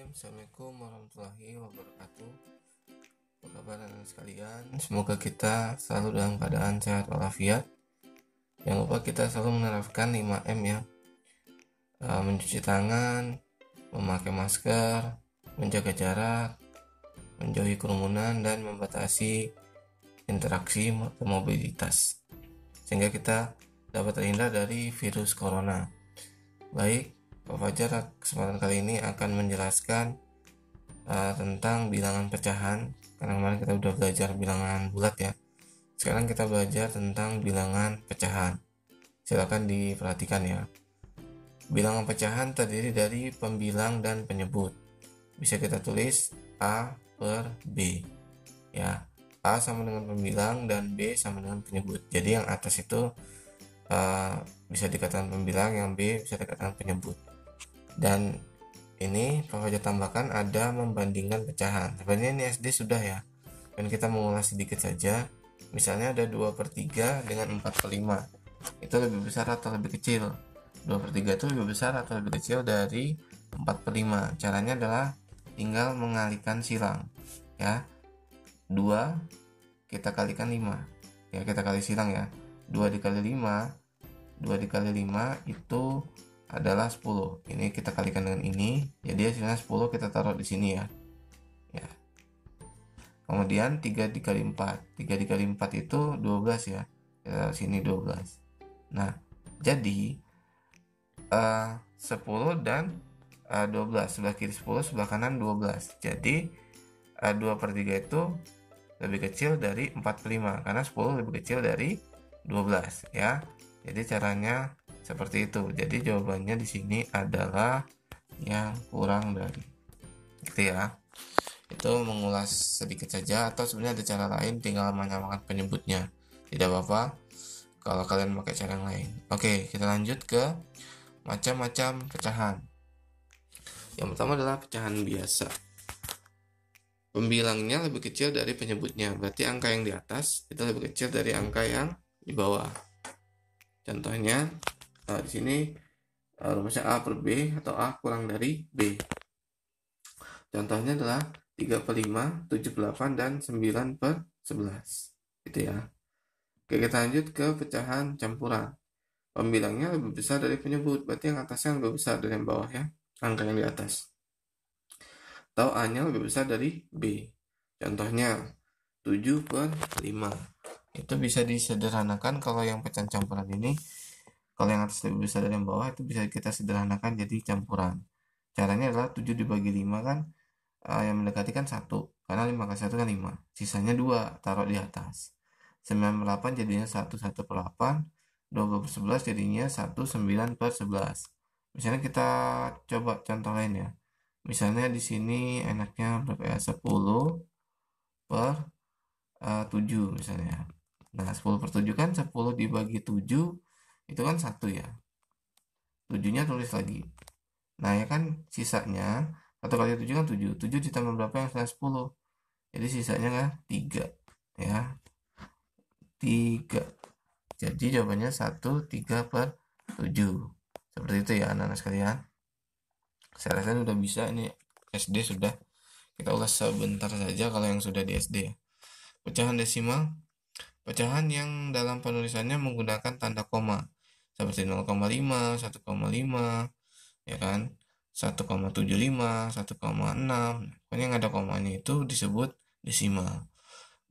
Assalamualaikum warahmatullahi wabarakatuh. Apa kabar kalian sekalian? Semoga kita selalu dalam keadaan sehat walafiat. Jangan lupa kita selalu menerapkan 5M ya. Mencuci tangan, memakai masker, menjaga jarak, menjauhi kerumunan, dan membatasi interaksi mobilitas, sehingga kita dapat terhindar dari virus corona. Baik, Pak Fajar kesempatan kali ini akan menjelaskan tentang bilangan pecahan. Karena kemarin kita udah belajar bilangan bulat ya. Sekarang kita belajar tentang bilangan pecahan. Silakan diperhatikan ya. Bilangan pecahan terdiri dari pembilang dan penyebut. Bisa kita tulis A per B ya. A sama dengan pembilang dan B sama dengan penyebut. Jadi yang atas itu bisa dikatakan pembilang, yang B bisa dikatakan penyebut. Dan ini Pak Fajar tambahkan ada membandingkan pecahan. Sebenarnya ini SD sudah ya, dan kita mengulas sedikit saja. Misalnya ada 2/3 dengan 4/5, itu lebih besar atau lebih kecil? 2/3 itu lebih besar atau lebih kecil dari 4/5? Caranya adalah tinggal mengalihkan silang ya. 2 kita kalikan 5 ya, kita kali silang ya. 2 dikali 5 itu adalah 10. Ini kita kalikan dengan ini, jadi hasilnya 10 kita taruh di sini ya. Kemudian 3 dikali 4 itu 12 ya. Kita taruh sini 12. Nah, jadi 10 dan 12, sebelah kiri 10, sebelah kanan 12. Jadi 2/3 itu lebih kecil dari 4/5 karena 10 lebih kecil dari 12 ya. Jadi caranya seperti itu. Jadi jawabannya di sini adalah yang kurang dari. Gitu ya. Itu mengulas sedikit saja, atau sebenarnya ada cara lain, tinggal menyamakan penyebutnya. Tidak apa-apa kalau kalian pakai cara yang lain. Oke, kita lanjut ke macam-macam pecahan. Yang pertama adalah pecahan biasa. Pembilangnya lebih kecil dari penyebutnya, berarti angka yang di atas itu lebih kecil dari angka yang di bawah. Contohnya di sini rumusnya A per B atau A kurang dari B. Contohnya adalah 3/5, 7/8, dan 9/11. Gitu ya. Oke, kita lanjut ke pecahan campuran. Pembilangnya lebih besar dari penyebut, berarti yang atasnya lebih besar dari yang bawah ya, angka yang di atas. Atau A-nya lebih besar dari B. Contohnya 7/5. Itu bisa disederhanakan kalau yang pecahan campuran ini. Kalau yang atas lebih besar dari yang bawah, itu bisa kita sederhanakan jadi campuran. Caranya adalah 7 dibagi 5 kan, yang mendekati kan 1, karena 5 kali 1 kan 5. Sisanya 2, taruh di atas. 9/8 jadinya 1/8. 12/11 jadinya 1/9/11. Misalnya kita coba contoh lain ya. Misalnya di sini enaknya berapa ya? 10/7 misalnya. Nah, 10/7 kan 10 dibagi 7 itu kan 1 ya. 7-nya tulis lagi. Nah, ya kan sisanya 1 kali 7 kan 7. 7 ditambah berapa yang setelah 10? Jadi sisanya kan 3 ya. 3. Jadi jawabannya 1/3/7. Seperti itu ya anak-anak sekalian. Saya rasa sudah bisa, ini SD sudah. Kita ulas sebentar saja kalau yang sudah di SD. Pecahan desimal. Pecahan yang dalam penulisannya menggunakan tanda koma. Seperti 0,5, 1,5, ya kan? 1,75, 1,6. Pokoknya yang ada komanya itu disebut desimal.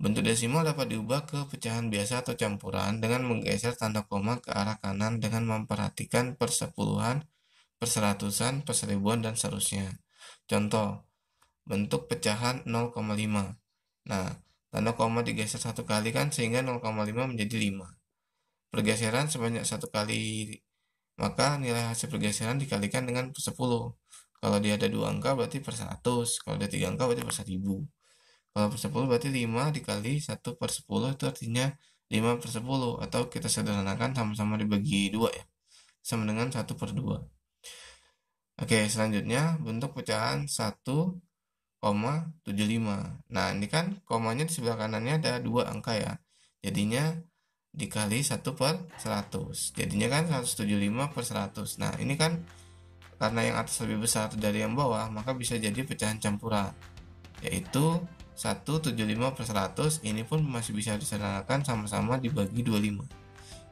Bentuk desimal dapat diubah ke pecahan biasa atau campuran dengan menggeser tanda koma ke arah kanan dengan memperhatikan persepuluhan, perseratusan, perseribuan, dan seterusnya. Contoh, bentuk pecahan 0,5. Nah, tanda koma digeser 1 kali kan, sehingga 0,5 menjadi 5. Pergeseran sebanyak 1 kali, maka nilai hasil pergeseran dikalikan dengan per 10. Kalau dia ada 2 angka berarti per 100. Kalau ada 3 angka berarti per 1000. Kalau per 10 berarti 5 dikali 1/10 itu artinya 5/10. Atau kita sederhanakan sama-sama dibagi 2 ya, sama dengan 1/2. Oke, selanjutnya bentuk pecahan 1,75. Nah, ini kan komanya di sebelah kanannya ada 2 angka ya. Jadinya dikali 1/100. Jadinya kan 175/100. Nah, ini kan karena yang atas lebih besar dari yang bawah, maka bisa jadi pecahan campuran, yaitu 175/100. Ini pun masih bisa disederhanakan sama-sama dibagi 25,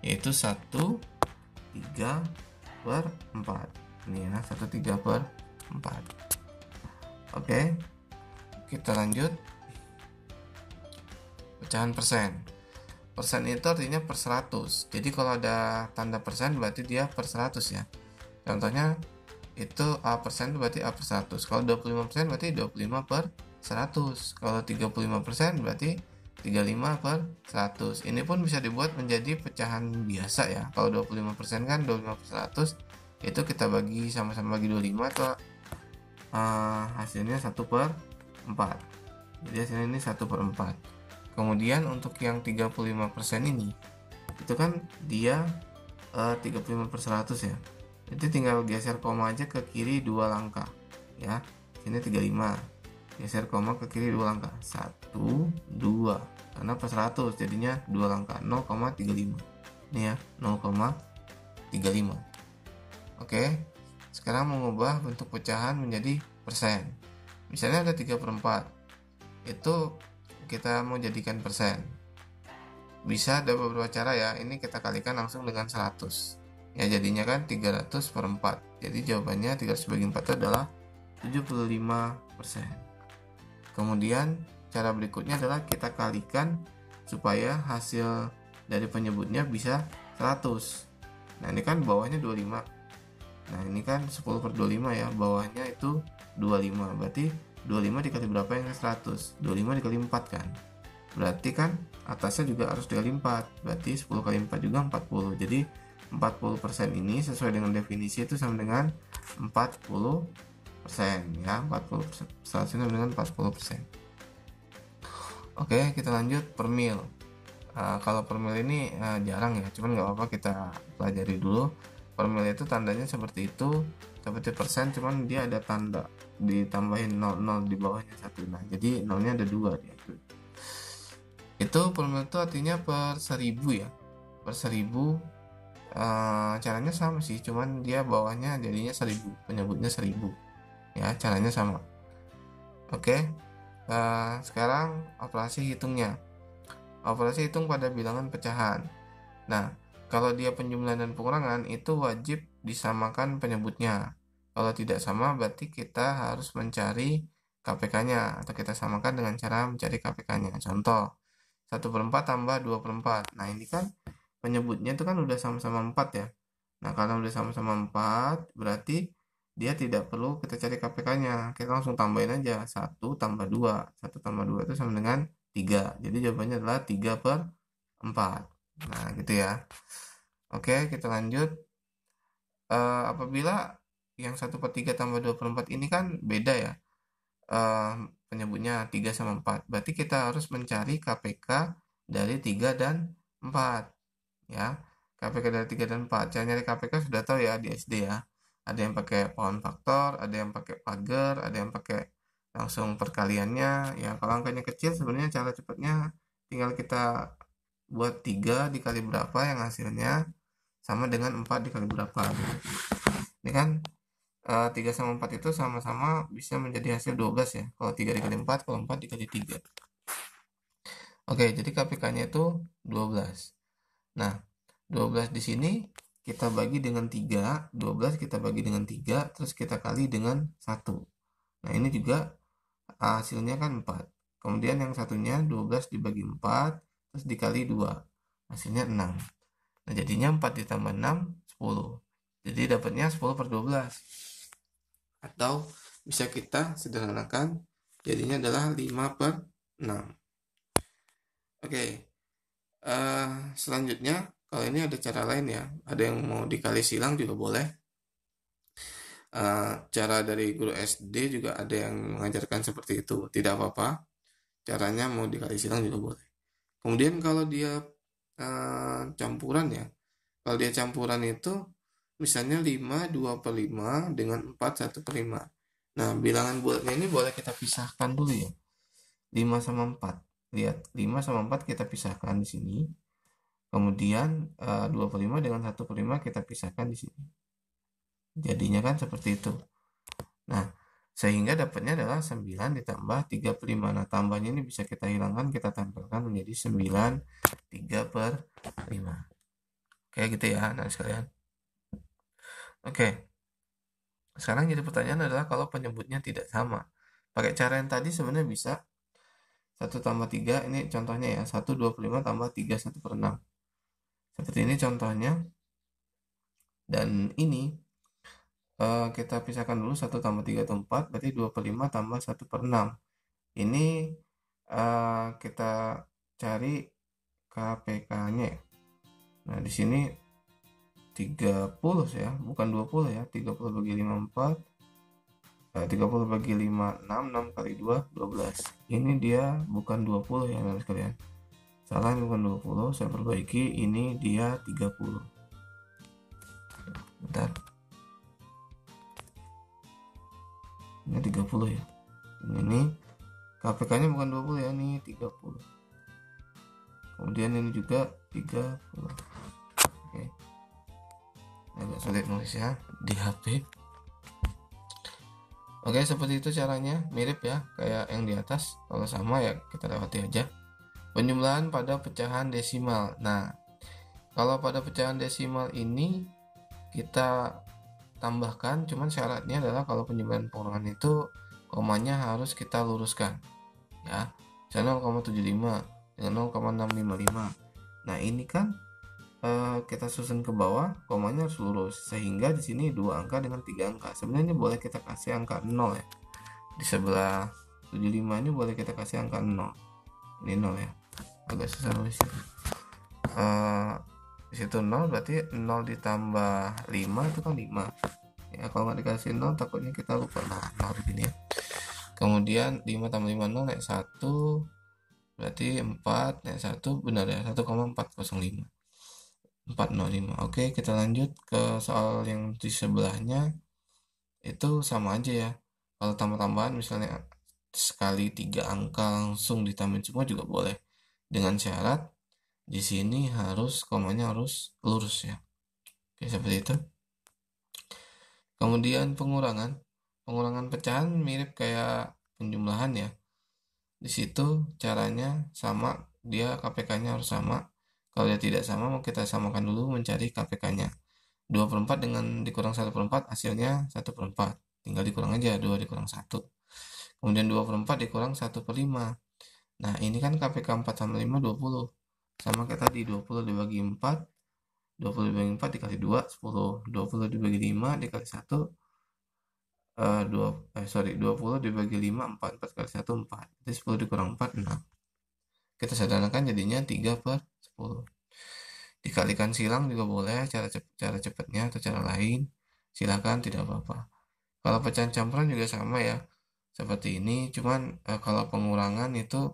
yaitu 1/3/4. Ini ya, 1/3/4. Oke, kita lanjut. Pecahan persen. Persen itu artinya per 100. Jadi kalau ada tanda persen berarti dia per 100 ya. Contohnya itu A persen itu berarti A per 100. Kalau 25% berarti 25/100. Kalau 35% berarti 35/100. Ini pun bisa dibuat menjadi pecahan biasa ya. Kalau 25% kan 25/100, itu kita bagi sama-sama bagi 25 atau hasilnya 1/4. Jadi hasilnya ini 1/4. Kemudian untuk yang 35% ini, itu kan dia 35/100 ya. Jadi tinggal geser koma aja ke kiri 2 langkah ya. Sini 35. Geser koma ke kiri 2 langkah. 1 2. Karena per 100 jadinya 2 langkah, 0,35. Ini ya, 0,35. Oke. Sekarang mengubah bentuk pecahan menjadi persen. Misalnya ada 3/4. Itu kita mau jadikan persen. Bisa ada beberapa cara ya. Ini kita kalikan langsung dengan 100. Ya jadinya kan 300/4. Jadi jawabannya 300 bagi 4 itu adalah 75%. Kemudian cara berikutnya adalah kita kalikan supaya hasil dari penyebutnya bisa 100. Nah ini kan bawahnya 25. Nah ini kan 10/25 ya. Bawahnya itu 25. Berarti 25 dikali berapa yang 100? 25 dikali 4 kan. Berarti kan atasnya juga harus dikali 4. Berarti 10 kali 4 juga 40. Jadi 40% ini sesuai dengan definisi itu sama dengan 40% ya. 40%. 100 sama dengan 40%. Oke, kita lanjut per mil. Kalau per mil ini jarang ya, cuman nggak apa-apa kita pelajari dulu. Per mil itu tandanya seperti itu, seperti persen, cuman dia ada tanda ditambahin 00 di bawahnya 1. Nah, jadi 0-nya ada 2 dia. Itu per mil itu artinya per 1000 ya. Per 1000 caranya sama sih, cuman dia bawahnya jadinya 1000, penyebutnya 1000 ya, caranya sama. Oke, sekarang operasi hitungnya. Operasi hitung pada bilangan pecahan. Nah, kalau dia penjumlahan dan pengurangan itu wajib disamakan penyebutnya. Kalau tidak sama berarti kita harus mencari KPK-nya atau kita samakan dengan cara mencari KPK-nya. Contoh, 1/4 tambah 2/4. Nah, ini kan penyebutnya itu kan udah sama-sama 4 ya. Nah, karena udah sama-sama 4, berarti dia tidak perlu kita cari KPK-nya. Kita langsung tambahin aja. 1 tambah 2. 1 tambah 2 itu sama dengan 3. Jadi jawabannya adalah 3/4. Nah, gitu ya. Oke, kita lanjut. Apabila yang 1/3 tambah 2/4 ini kan beda ya. Penyebutnya 3 sama 4. Berarti kita harus mencari KPK dari 3 dan 4. Ya, KPK dari 3 dan 4. Cara nyari KPK sudah tahu ya di SD ya. Ada yang pakai pohon faktor, ada yang pakai pagar, ada yang pakai langsung perkaliannya. Ya, kalau angkanya kecil sebenarnya cara cepatnya tinggal kita buat 3 dikali berapa yang hasilnya sama dengan 4 dikali berapa. Ini kan 3 sama 4 itu sama-sama bisa menjadi hasil 12 ya. Kalau 3 dikali 4, kalau 4 dikali 3. Oke, jadi KPK-nya itu 12. Nah, 12 di sini kita bagi dengan 3, 12 kita bagi dengan 3, terus kita kali dengan 1. Nah, ini juga hasilnya kan 4. Kemudian yang satunya 12 dibagi 4, terus dikali 2. Hasilnya 6. Nah, jadinya 4 ditambah 6, 10. Jadi dapatnya 10/12. Atau bisa kita sederhanakan, jadinya adalah 5/6. Oke, selanjutnya kalau ini ada cara lain ya. Ada yang mau dikali silang juga boleh. Cara dari guru SD juga ada yang mengajarkan seperti itu. Tidak apa-apa. Caranya mau dikali silang juga boleh. Kemudian kalau dia campuran ya. Kalau dia campuran itu misalnya 5 2/5 dengan 4 1/5. Nah, bilangan bulatnya ini boleh kita pisahkan dulu ya. 5 sama 4. Lihat, 5 sama 4 kita pisahkan di sini. Kemudian 2/5 dengan 1/5 kita pisahkan di sini. Jadinya kan seperti itu. Nah, sehingga dapatnya adalah 9 ditambah 3/5. Nah, tambahnya ini bisa kita hilangkan, kita tempelkan menjadi 9 3/5. Kayak gitu ya, nah sekalian. Oke, sekarang jadi pertanyaan adalah kalau penyebutnya tidak sama. Pakai cara yang tadi sebenarnya bisa 1 tambah 3, ini contohnya ya, 1 25 tambah 3 1/6. Seperti ini contohnya. Dan ini kita pisahkan dulu, 1 tambah 3 itu 4, berarti 25 tambah 1/6. Ini kita cari KPK-nya. Nah, di sini 30 ya, bukan 20 ya. 30 bagi 5 4. 30 bagi 5 6, 6 kali 2 12. Ini dia bukan 20 ya teman sekalian. Salah, ini bukan 20, saya perbaiki, ini dia 30. Bentar. Ini 30 ya. Ini KPK-nya bukan 20 ya, ini 30. Kemudian ini juga 30. Oke. Agak sulit nulisnya di HP. Oke, seperti itu caranya, mirip ya kayak yang di atas. Kalau sama ya kita lewati aja. Penjumlahan pada pecahan desimal. Nah, kalau pada pecahan desimal ini kita tambahkan, cuman syaratnya adalah kalau penjumlahan pengurangan itu komanya harus kita luruskan ya. Misalnya 0,75 dengan 0,655. Nah, ini kan kita susun ke bawah, komanya harus lurus, sehingga di sini 2 angka dengan 3 angka. Sebenarnya boleh kita kasih angka 0 ya. Di sebelah 75 ini boleh kita kasih angka 0. Ini 0 ya. Agak susah nulisnya. Di situ 0 berarti 0 ditambah 5 itu kan 5. Ya, kalau nggak dikasih 0 takutnya kita lupa. Nah, 0 begini ya. Kemudian 5 tambah 5 0 naik 1, berarti 4 naik 1, benar ya, 1,405. 405. Oke, kita lanjut ke soal yang di sebelahnya. Itu sama aja ya. Kalau tambah-tambahan misalnya sekali 3 angka langsung ditambahin semua juga boleh. Dengan syarat di sini harus komanya harus lurus ya. Oke, seperti itu. Kemudian pengurangan. Pengurangan pecahan mirip kayak penjumlahan ya. Di situ caranya sama, dia KPK-nya harus sama. Kalau dia tidak sama, mau kita samakan dulu mencari KPK-nya. 2/4 dengan dikurang 1/4 hasilnya 1/4. Tinggal dikurang aja, 2 dikurang 1. Kemudian 2/4 dikurang 1/5. Nah, ini kan KPK 4 sama 5 20. Sama kayak tadi, 20 dibagi 4, 20 dibagi 4 dikali 2 10. 20 dibagi 5 dikali 1 20 dibagi 5 4. 4 kali 1 4. Jadi 10 dikurang 4 6. Kita sederhanakan jadinya 3/10. Dikalikan silang juga boleh, cara cepatnya atau cara lain silakan, tidak apa-apa. Kalau pecahan campuran juga sama ya, seperti ini. Cuman kalau pengurangan itu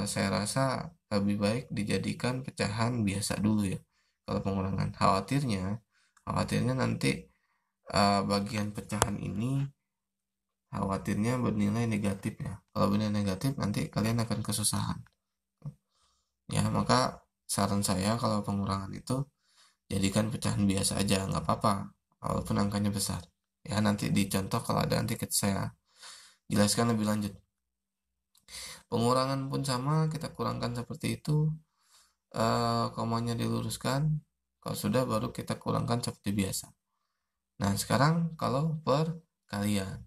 saya rasa lebih baik dijadikan pecahan biasa dulu ya. Kalau pengurangan, khawatirnya nanti bagian pecahan ini khawatirnya bernilai negatif ya. Kalau bernilai negatif nanti kalian akan kesusahan. Ya, maka saran saya kalau pengurangan itu jadikan pecahan biasa aja, nggak apa-apa walaupun angkanya besar ya. Nanti dicontoh kalau ada, nanti saya jelaskan lebih lanjut. Pengurangan pun sama, kita kurangkan seperti itu, komanya diluruskan. Kalau sudah baru kita kurangkan seperti biasa. Nah, sekarang kalau perkalian,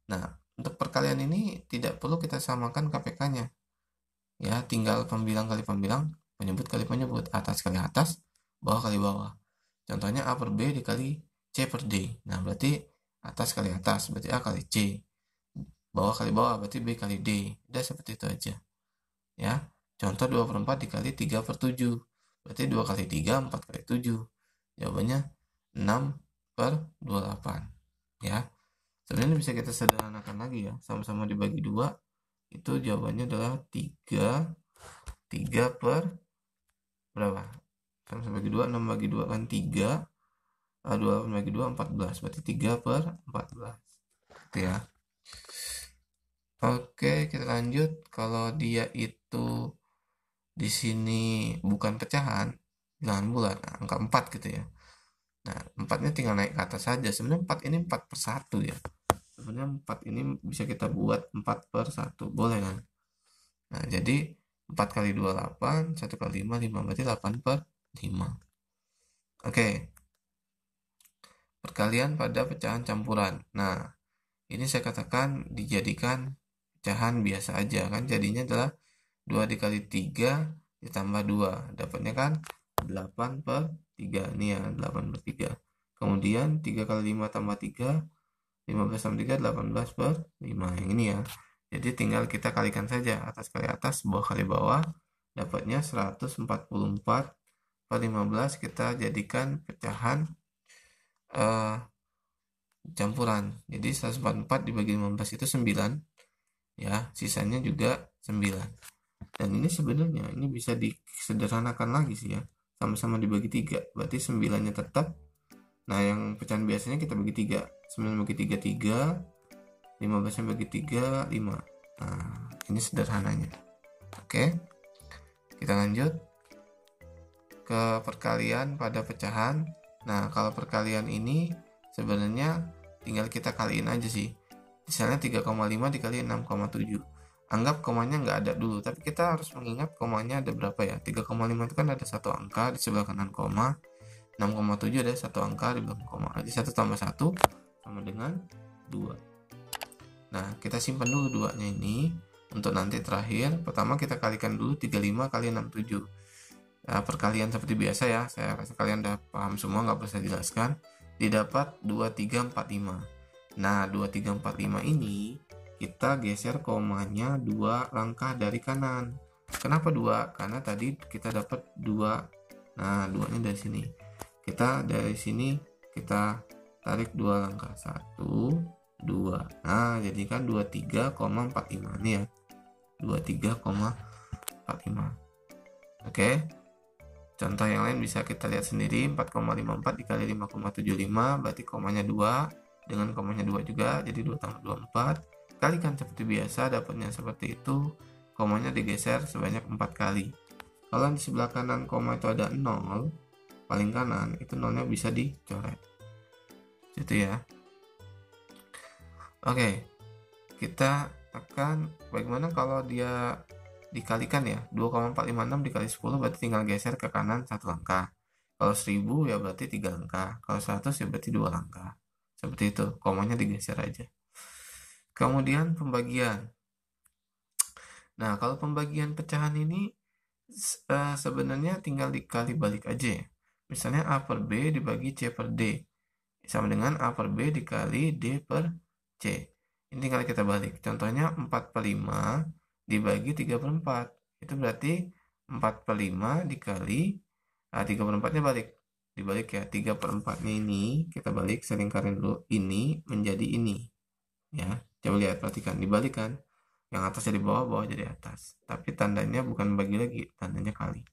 nah untuk perkalian ini tidak perlu kita samakan KPK-nya ya, tinggal pembilang kali pembilang, penyebut kali penyebut, atas kali atas, bawah kali bawah. Contohnya A per B dikali C per D. Nah, berarti atas kali atas, berarti A kali C. Bawah kali bawah, berarti B kali D. Udah seperti itu aja. Ya. Contoh 2/4 dikali 3/7. Berarti 2 kali 3, 4 kali 7. Jawabannya 6/28. Ya. Sebenarnya bisa kita sederhanakan lagi ya. Sama-sama dibagi 2. Itu jawabannya adalah 3 per berapa? Sama-sama bagi 2, 6 bagi 2 kan 3. 28 bagi 2 14, berarti 3/14 gitu ya. Oke, kita lanjut. Kalau dia itu di sini bukan pecahan, bilangan bulat, angka 4 gitu ya. Nah, 4-nya tinggal naik ke atas saja. Sebenarnya 4 ini 4 per 1 ya. Sebenarnya 4 ini bisa kita buat 4 per 1. Boleh kan? Nah, jadi 4 kali 2, 8. 1 kali 5, 5. Berarti 8 per 5. Oke. Perkalian pada pecahan campuran. Nah, ini saya katakan dijadikan pecahan biasa aja kan. Jadinya adalah 2 dikali 3 ditambah 2. Dapatnya kan 8 per 3. Ini ya, 8 per 3. Kemudian 3 kali 5 tambah 3. 15 tambah 3, 18 per 5. Yang ini ya. Jadi tinggal kita kalikan saja. Atas kali atas, bawah kali bawah. Dapatnya 144 per 15. Kita jadikan pecahan campuran. Jadi 144 dibagi 15 itu 9. Ya, sisanya juga 9. Dan ini sebenarnya ini bisa disederhanakan lagi sih ya. Sama-sama dibagi 3. Berarti 9-nya tetap. Nah, yang pecahan biasanya kita bagi 3. 9 bagi 3, 3. 15-nya bagi 3, 5. Nah, ini sederhananya. Oke. Kita lanjut ke perkalian pada pecahan. Nah, kalau perkalian ini sebenarnya tinggal kita kaliin aja sih. Misalnya 3,5 dikali 6,7. Anggap komanya nggak ada dulu, tapi kita harus mengingat komanya ada berapa ya. 3,5 itu kan ada satu angka di sebelah kanan koma. 6,7 ada satu angka di belakang koma. Jadi 1 tambah 1 sama dengan 2. Nah, kita simpan dulu 2-nya ini untuk nanti terakhir. Pertama kita kalikan dulu 35 kali 67. Nah, perkalian seperti biasa ya. Saya rasa kalian udah paham semua, nggak perlu saya jelaskan. Didapat 2345. Nah, 2345 ini kita geser komanya 2 langkah dari kanan. Kenapa 2? Karena tadi kita dapat 2. Nah, 2-nya dari sini. Kita dari sini kita tarik 2 langkah. 1, 2. Nah, jadi kan 23,45 ini ya. 23,45. Oke. Contoh yang lain bisa kita lihat sendiri. 4,54 dikali 5,75 berarti komanya 2. Dengan komanya 2 juga, jadi 2 tambah 2, 4. Kalikan seperti biasa, dapatnya seperti itu. Komanya digeser sebanyak 4 kali. Kalau di sebelah kanan koma itu ada 0, paling kanan, itu 0-nya bisa dicoret. Gitu ya. Oke, kita akan bagaimana kalau dia dikalikan ya. 2,456 dikali 10 berarti tinggal geser ke kanan 1 langkah. Kalau 1000 ya berarti 3 langkah. Kalau 100 ya berarti 2 langkah. Seperti itu, komanya digeser aja. Kemudian pembagian. Nah, kalau pembagian pecahan ini sebenarnya tinggal dikali balik aja ya. Misalnya A per B dibagi C per D. Sama dengan A per B dikali D per C. Ini tinggal kita balik. Contohnya 4 per 5 dibagi 3 per 4. Itu berarti 4 per 5 dikali 3 per 4-nya balik. Dibalik ya. 3 per 4-nya ini kita balik, saya lingkarin dulu. Ini menjadi ini. Ya, coba lihat, perhatikan. Dibalik kan. Yang atas jadi bawah, bawah jadi atas. Tapi tandanya bukan bagi lagi, tandanya kali.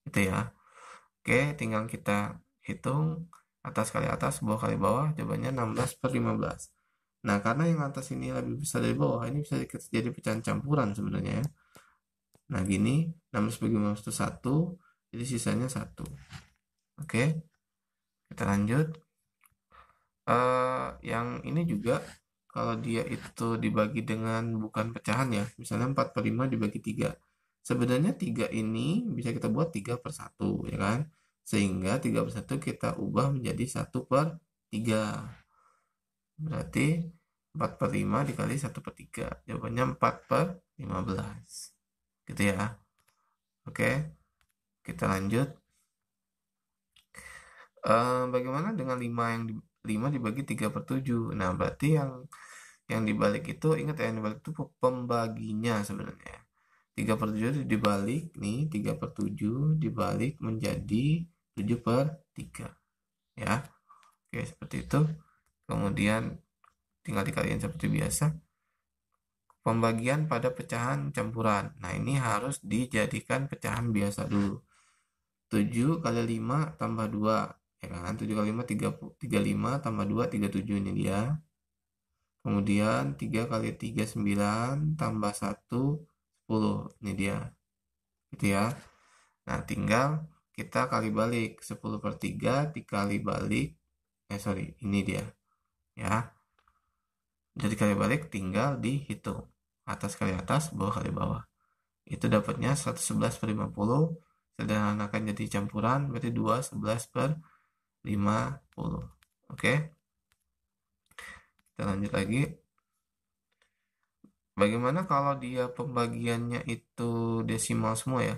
Itu ya. Oke, tinggal kita hitung atas kali atas, bawah kali bawah. Jawabannya 16 per 15. Nah, karena yang atas ini lebih besar dari bawah, ini bisa jadi pecahan campuran sebenarnya ya. Nah, gini, 16 bagi 15 itu 1, jadi sisanya 1. Oke, kita lanjut. Yang ini juga, kalau dia itu dibagi dengan bukan pecahan ya, misalnya 4 per 5 dibagi 3. Sebenarnya 3 ini bisa kita buat 3 per 1, ya kan? Sehingga 3 per 1 kita ubah menjadi 1 per 3. Berarti 4 per 5 dikali 1 per 3. Jawabannya 4 per 15. Gitu ya. Oke, kita lanjut. Bagaimana dengan 5 dibagi 3 per 7? Nah, berarti yang dibalik itu, ingat ya, yang dibalik itu pembaginya sebenarnya. 3 per 7 itu dibalik, nih 3 per 7 dibalik menjadi 7 per 3. Ya, oke seperti itu. Kemudian tinggal dikalikan seperti biasa. Pembagian pada pecahan campuran. Nah, ini harus dijadikan pecahan biasa dulu. 7 kali 5 tambah 2. Ya kan, 7 kali 5, 35 tambah 2, 37 ini dia. Kemudian 3 kali 3, 9 tambah 1, 10. Ini dia. Gitu ya. Nah, tinggal kita kali balik. 10 per 3 dikali balik sorry, ini dia ya. Jadi kali balik tinggal dihitung atas kali atas, bawah kali bawah. Itu dapatnya 111 per 50, sederhanakan jadi campuran berarti 211 per 50. Oke, kita lanjut lagi. Bagaimana kalau dia pembagiannya itu desimal semua ya?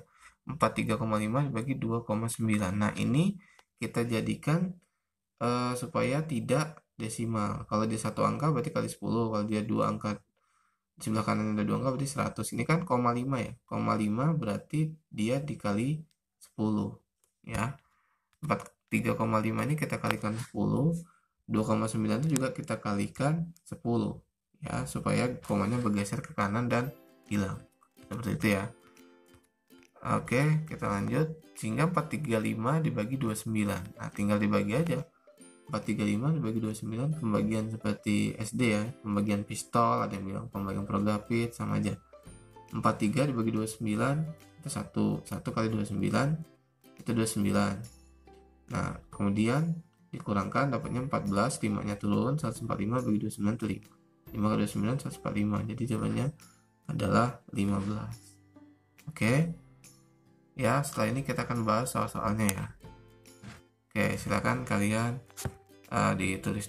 43,5 dibagi 2,9. Nah, ini kita jadikan supaya tidak desimal. Kalau dia satu angka berarti kali 10. Kalau dia dua angka, di sebelah kanan ada dua angka berarti 100. Ini kan koma 5 ya. Koma 5 berarti dia dikali 10 ya. 43,5 ini kita kalikan 10. 2,9 itu juga kita kalikan 10 ya, supaya komanya bergeser ke kanan dan hilang. Seperti itu ya. Oke, kita lanjut. Sehingga 435 dibagi 29. Nah, tinggal dibagi aja. 435 dibagi 29, pembagian seperti SD ya, pembagian pistol, ada yang bilang pembagian progapit, sama aja. 43 dibagi 29 itu 1 kali 29 itu 29. Nah, kemudian dikurangkan dapatnya 14, 5 nya turun, 145 bagi 29 itu 5. 5 kali 29 145, jadi jawabannya adalah 15. Oke ya, setelah ini kita akan bahas soal-soalnya ya. Oke, silakan kalian ditulis.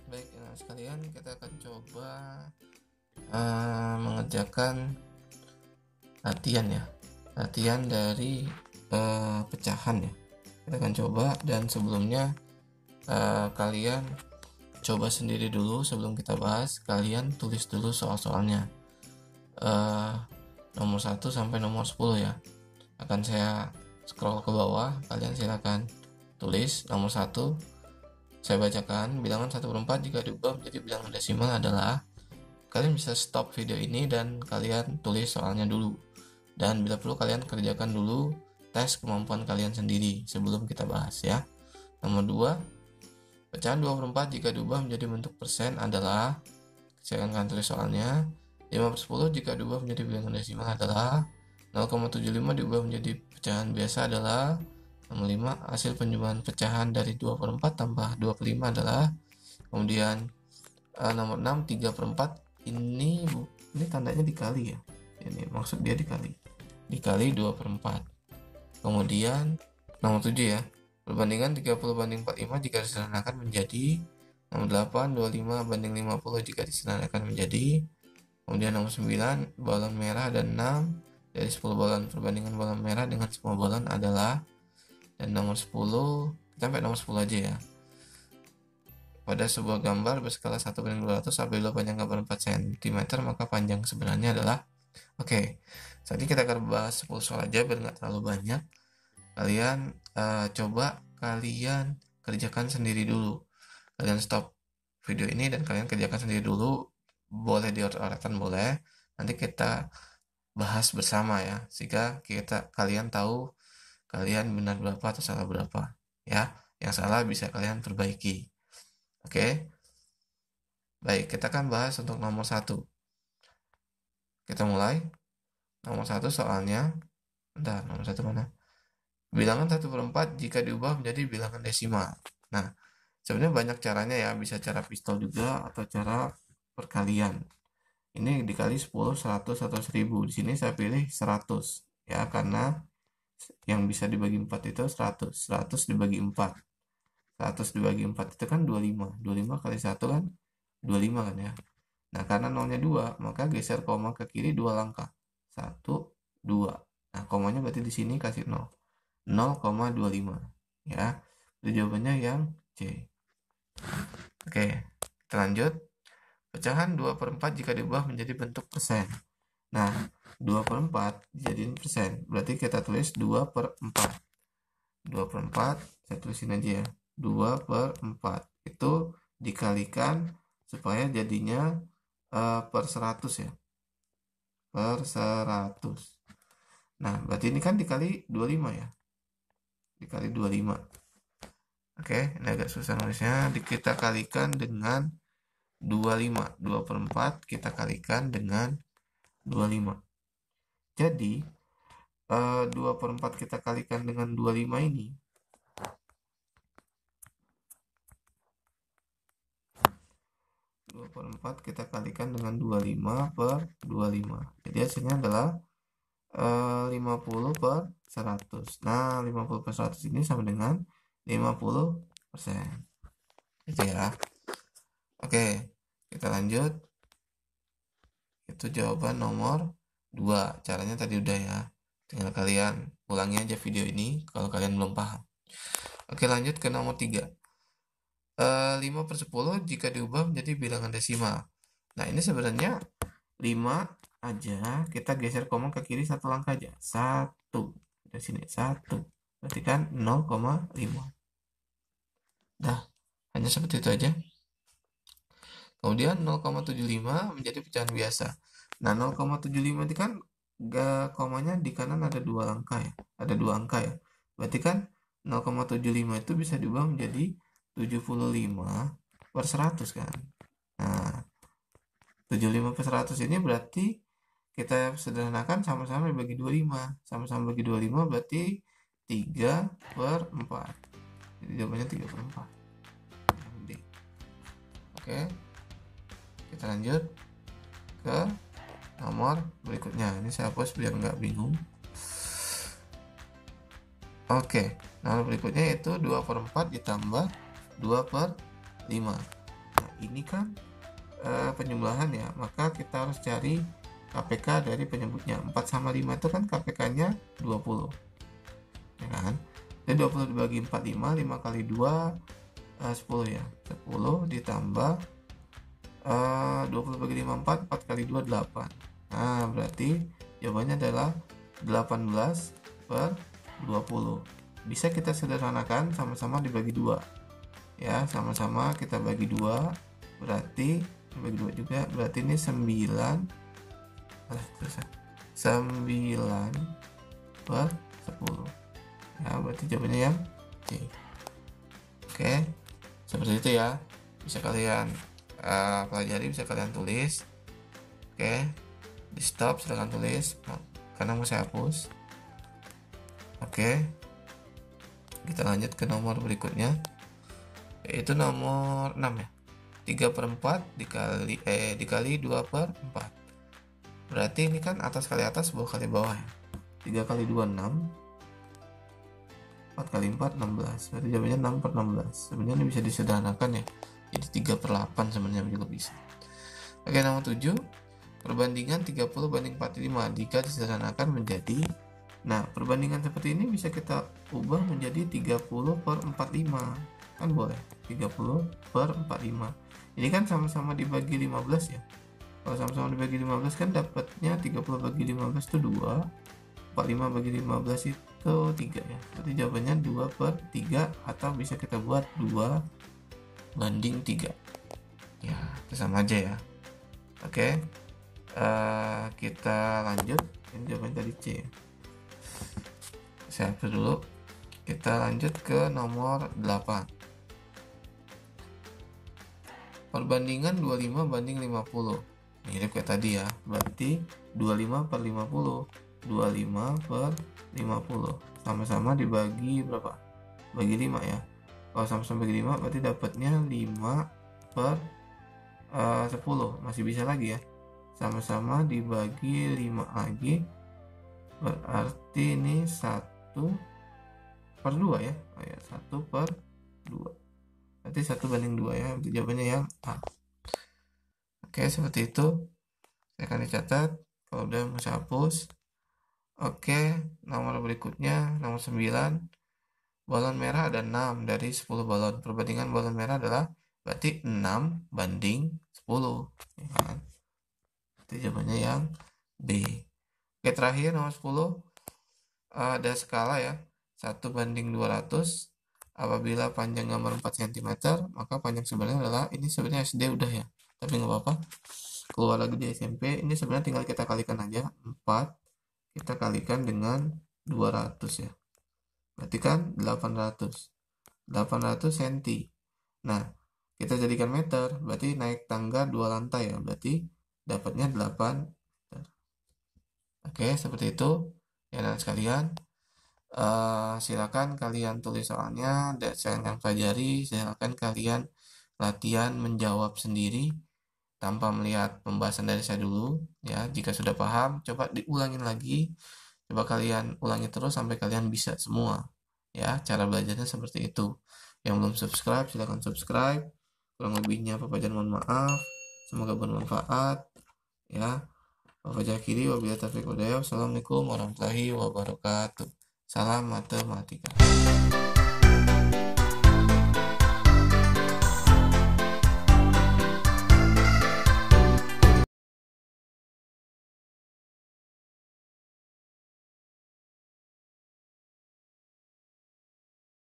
Baik, nah sekalian kita akan coba mengerjakan latihan ya, latihan dari pecahan ya. Kita akan coba, dan sebelumnya kalian coba sendiri dulu. Sebelum kita bahas, kalian tulis dulu soal-soalnya, nomor 1 sampai nomor 10 ya. Akan saya scroll ke bawah, kalian silakan tulis. Nomor 1 saya bacakan, bilangan 1/4 jika diubah menjadi bilangan desimal adalah. Kalian bisa stop video ini dan kalian tulis soalnya dulu, dan bila perlu kalian kerjakan dulu tes kemampuan kalian sendiri sebelum kita bahas ya. Nomor 2, pecahan 2/4 jika diubah menjadi bentuk persen adalah. Saya akan tulis soalnya. 5/10 jika diubah menjadi bilangan desimal adalah. 0,75 diubah menjadi pecahan biasa adalah. Nomor 5, hasil penjumlahan pecahan dari 2/4 tambah 2/5 adalah. Kemudian nomor 6, 3/4 ini tandanya dikali ya. Ini maksud dia dikali 2/4. Kemudian nomor 7 ya, perbandingan 30/45 jika disederhanakan menjadi. Nomor 8, 25/50 jika disederhanakan menjadi. Kemudian nomor 9, balon merah dan 6 dari 10 balon, perbandingan balon merah dengan semua balon adalah. Dan nomor 10, kita sampai nomor 10 aja ya. Pada sebuah gambar berskala 1/200 apabila panjang gambar 4 cm, maka panjang sebenarnya adalah. Oke, saat ini kita akan bahas 10 soal aja biar nggak terlalu banyak. Kalian coba kalian kerjakan sendiri dulu. Kalian stop video ini dan kalian kerjakan sendiri dulu. Boleh diorek-orekan, boleh. Nanti kita bahas bersama ya, sehingga kalian tahu kalian benar berapa atau salah berapa ya. Yang salah bisa kalian perbaiki. Oke. Baik, kita akan bahas untuk nomor 1. Kita mulai. Nomor 1 soalnya. Bentar, nomor 1 mana? Bilangan 1/4 jika diubah menjadi bilangan desimal. Nah, sebenarnya banyak caranya ya. Bisa cara pistol juga atau cara perkalian. Ini dikali 10, 100, atau 1000. Di sini saya pilih 100 ya, karena yang bisa dibagi 4 itu 100. 100 dibagi 4. 100 dibagi 4 itu kan 25. 25 kali 1 kan 25 kan ya. Nah, karena nolnya 2, maka geser koma ke kiri 2 langkah. 1, 2. Nah, komanya berarti di sini kasih 0. 0,25 ya. Jadi jawabannya yang C. Oke, kita lanjut. Pecahan 2/4 jika diubah menjadi bentuk persen. Nah, 2/4 dijadiin persen, berarti kita tulis 2/4. 2/4 saya tulisin aja ya, 2/4 itu dikalikan supaya jadinya per 100 ya, per 100. Nah, berarti ini kan dikali 25 ya, dikali 25. Oke, ini agak susah nulisnya. Kita kalikan dengan 25. 2/4 kita kalikan dengan 25. Jadi 2/4 kita kalikan dengan 25 ini 2/4 kita kalikan dengan 25/25. Jadi hasilnya adalah 50/100. Nah, 50/100 ini sama dengan 50%. Itu ya. Oke, kita lanjut. Itu jawaban nomor 2. Caranya tadi udah ya. Tinggal kalian ulangi aja video ini kalau kalian belum paham. Oke, lanjut ke nomor 3. 5/10 jika diubah menjadi bilangan desimal. Nah, ini sebenarnya 5 aja, kita geser koma ke kiri satu langkah aja. 1. Dari sini 1. Berarti kan 0,5. Dah, hanya seperti itu aja. Kemudian 0,75 menjadi pecahan biasa. Nah, 0,75 itu kan komanya di kanan ada 2 langkah ya. Ada 2 angka ya. Berarti kan 0,75 itu bisa diubah menjadi 75/100 kan. Nah, 75/100 ini berarti kita sederhanakan sama-sama dibagi 25. Sama-sama bagi 25 berarti 3/4. Jadi jawabannya 3/4. Oke. Kita lanjut ke nomor berikutnya. Ini saya hapus biar nggak bingung. Oke, nomor berikutnya yaitu 2/4 ditambah 2/5. Nah, ini kan penjumlahan ya, maka kita harus cari KPK dari penyebutnya. 4 sama 5 itu kan KPK-nya 20. Ya kan? Jadi 20 dibagi 4, 5 kali 2, 10 ya. 10 ditambah 20 bagi 5, 4 kali 2, 8. Nah, berarti jawabannya adalah 18/20. Bisa kita sederhanakan sama-sama dibagi 2. Ya, sama-sama kita bagi 2. Berarti bagi 2 juga, berarti ini 9 9/10. Ya, berarti jawabannya yang C. Oke, seperti itu ya. Bisa kalian pelajari, bisa kalian tulis. Oke, di stop, silahkan tulis karena mau saya hapus. Oke, kita lanjut ke nomor berikutnya, yaitu nomor 6 ya. 3/4 dikali 2/4. Berarti ini kan atas kali atas, bawah kali bawah ya. 3 kali 2, 6. 4 kali 4, 16. Berarti jawabannya 6/16. Sebenarnya ini bisa disederhanakan ya. Jadi 3/8 sebenarnya juga bisa. Oke, nomor 7. Perbandingan 30 banding 45 jika disederhanakan menjadi. Nah, perbandingan seperti ini bisa kita ubah menjadi 30/45. Kan boleh. 30/45. Ini kan sama-sama dibagi 15 ya. Kalau sama-sama dibagi 15 kan dapatnya 30 bagi 15 itu 2. 45 bagi 15 itu 3 ya. Berarti jawabannya 2/3, atau bisa kita buat 2/3. Ya, itu sama aja ya. Oke. Kita lanjut. Ini jawabannya tadi C. Saya hapus dulu. Kita lanjut ke nomor 8. Perbandingan 25 banding 50. Mirip kayak tadi ya. Berarti 25/50. 25/50. Sama-sama dibagi berapa? Bagi 5 ya. Kalau sama-sama bagi 5 berarti dapatnya 5/10. Masih bisa lagi ya. Sama-sama dibagi 5 lagi. Berarti ini 1/2 ya. Oh ya, 1/2. Berarti 1/2 ya. Itu jawabannya yang A. Oke, seperti itu. Saya akan dicatat. Kalau udah mau saya hapus. Oke, nomor berikutnya nomor 9. Balon merah ada 6 dari 10 balon. Perbandingan balon merah adalah berarti 6 banding 10. Ya kan? Itu jawabannya yang B. Oke, terakhir nomor 10. Ada skala ya. 1/200. Apabila panjang gambar 4 cm, maka panjang sebenarnya adalah, ini sebenarnya SD udah ya. Tapi nggak apa-apa. Keluar lagi di SMP, ini sebenarnya tinggal kita kalikan aja. 4 kita kalikan dengan 200 ya. Berarti kan 800 cm. Nah, kita jadikan meter, berarti naik tangga 2 lantai ya. Berarti dapatnya 8 meter. Oke, seperti itu ya anak sekalian. Silakan kalian tulis soalnya, dan saya akan pelajari. Silakan kalian latihan menjawab sendiri. tanpa melihat pembahasan dari saya dulu ya. Jika sudah paham, coba diulangin lagi, coba kalian ulangi terus sampai kalian bisa semua ya. Cara belajarnya seperti itu. Yang belum subscribe silahkan subscribe. Kurang lebihnya Papa Jan mohon maaf, semoga bermanfaat ya. Papa Jakiri wabillahi taufiq walhidayah. Wassalamualaikum warahmatullahi wabarakatuh. Salam matematika.